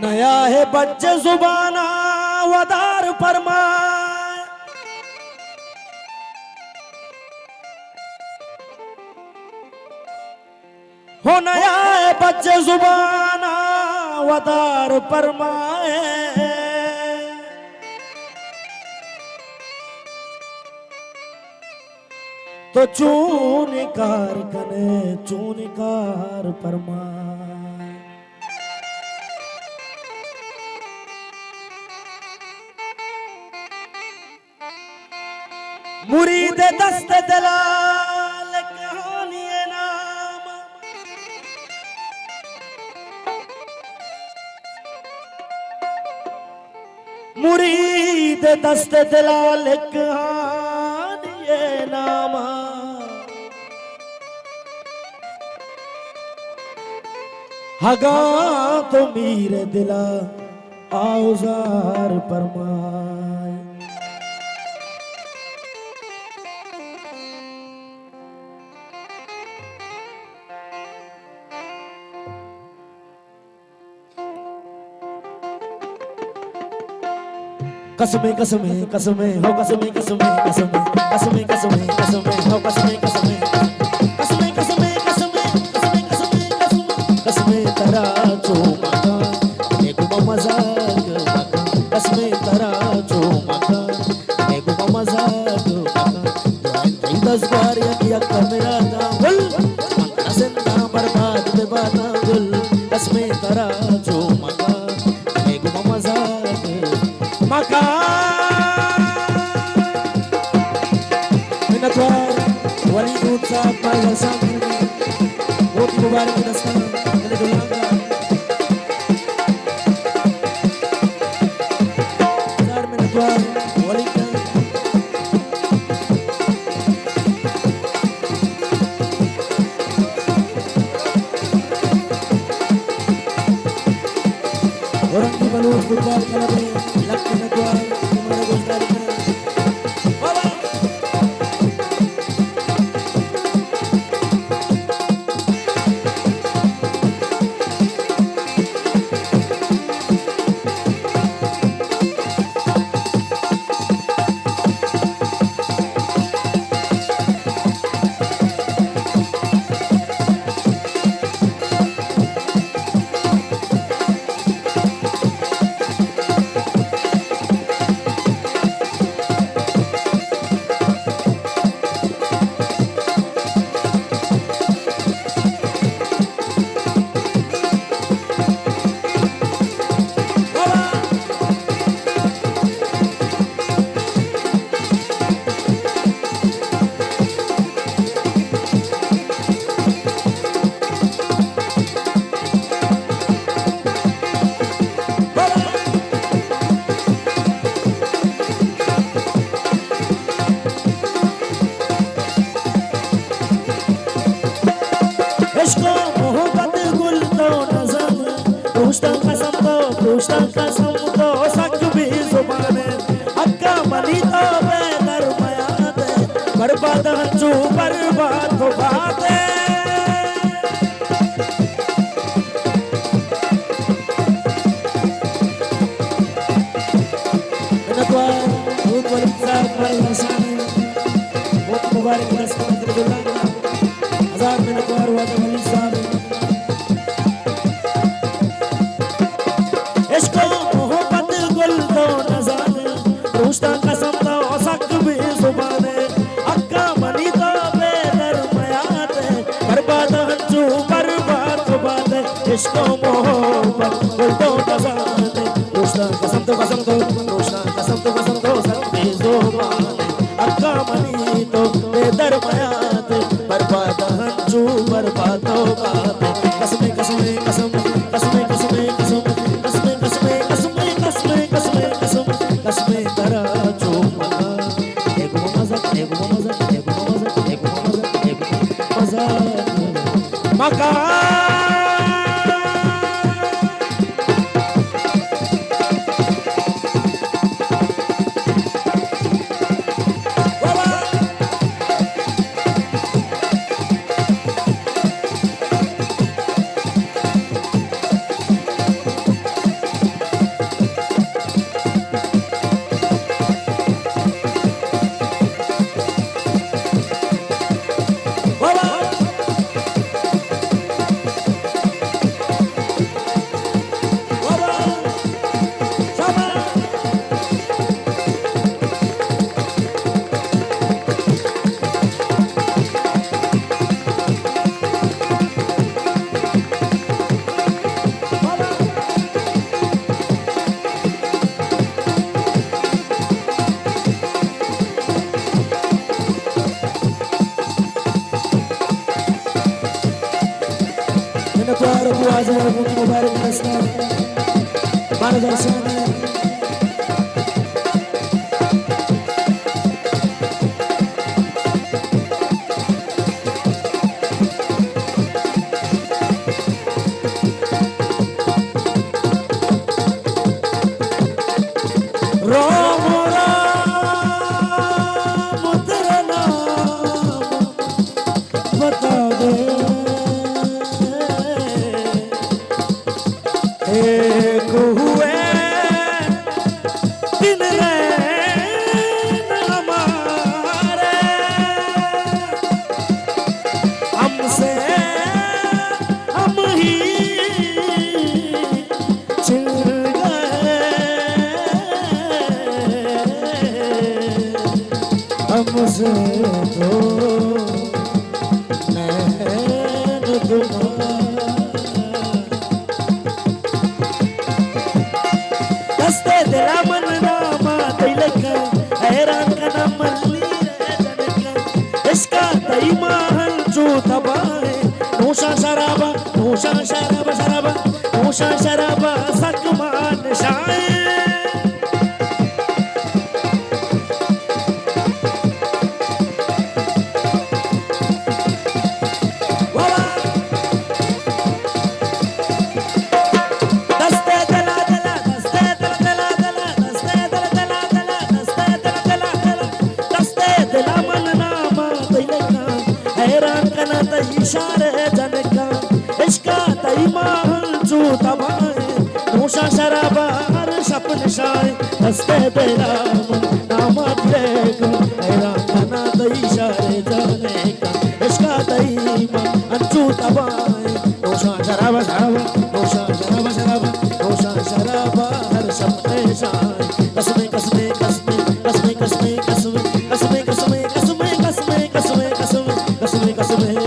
नया है बच्चे जुबाना वदार फरमाए, हो नया है बच्चे जुबाना वदार फरमाए। तो चूनिकार कने चूनिकार फरमाए। मुरीद दस्त दलाल कहानी नाम, मुरीद दस्त दलाल कहानी नाम। हगा तो मीर दिला औजार फरमाए। कसमे कसमे कसमे हो कसमे कसमे कसमे कसमे कसमे कसमे हो कसमे कसमे कसमे कसमे कसमे कसमे कसमे कसमे कसमे तरा चो मका एक मजाक मका कसमे तरा चो मका एक मजाक मका दस बार या मेरा दावल मंगला से ना बर्बाद में बात गुल कसमे तरा चो मका एक मजाक मका मिनटवार वली दूध साहब भाई हसन बहुत ही मुबारक दस्तान दिल दुलांगा चार मिनटवार वली का औरंगी बलूच फुटबॉल क्लब में लक्ष्य मिनटवार हमारे गुजरात में कसम तो सक भी जुबाने अक्का मनी तो बेदरमयात बर्बाद हंजू बर्बाद हो बाते मिनटवार बहुत बड़ी साहब भाई हसन बहुत मुबारक दस्तान दिल दुलांगा हजार मिनटवार वादा वली साहब कसम तो सक भी जुबाने अक्का मनी तो बेदरमयात बर्बाद हंजू बर्बाद हो बाते इश्को मोहब्बत गुल तो नजाने कसम तो सक भी जुबाने अक्का मनी तो बेदरमयात बर्बाद हंजू बर्बाद हो बाते कसमे कसमे कसम कसमे कसमे कसम कसमे कसमे कसमे कसमे कसमे कसम कसमे तरा चो मका एक मजाक एक मजाक एक मजाक एक मजाक एक मजाक मका हजार मुबारक नस्ता मार्गदर्शन हमसे तो नैन दस्ते दिला मन नामा तिलका हैरान का मल्ली जनका इसका तई महल जो तबाहे नौशा शराबा नौशा शराबा शराबा नौशा शराबा सकमान शाए इशारे जनका इसका तई महल जो तबाहे नौशा शराबा हर सपन शाए दस्ते तेरा नाम देख हैरान करना तई इशारे जाने का इसका तई महल जो तबाहे नौशा शराबा शराबा नौशा शराबा शराबा नौशा शराबा हर सपन शाए कसमे कसमे कसमे कसमे कसमे कसमे कसमे कसमे कसमे कसमे कसमे कसमे कसमे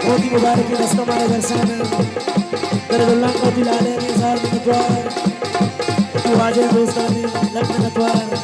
बहुत ही मुबारक है दस्ता मार्गदर्शन करगुल्ला को दिला लेने सार में नतवार तू आजे दोस्तानी लग नतवार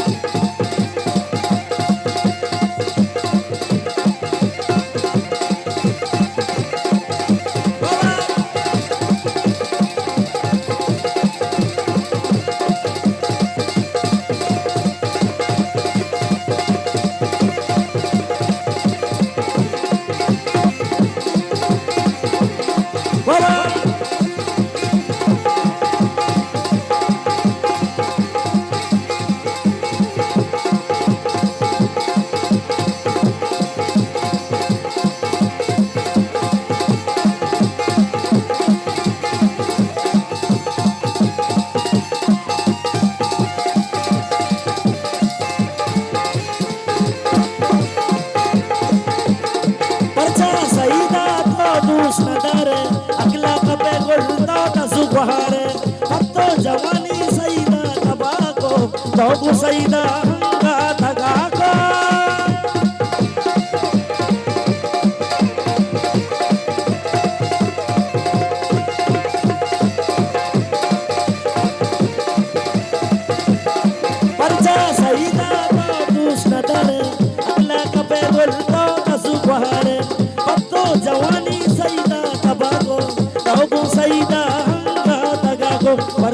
अगला कपे गुलता तजुबहारे अब तो जवानी सईदा तबाको तो सईदा हंगा तगाको परचा सईदा तो दूसरा दरे अगला कपे गुलता तजुबहारे अब तो जवानी सईदा तबाको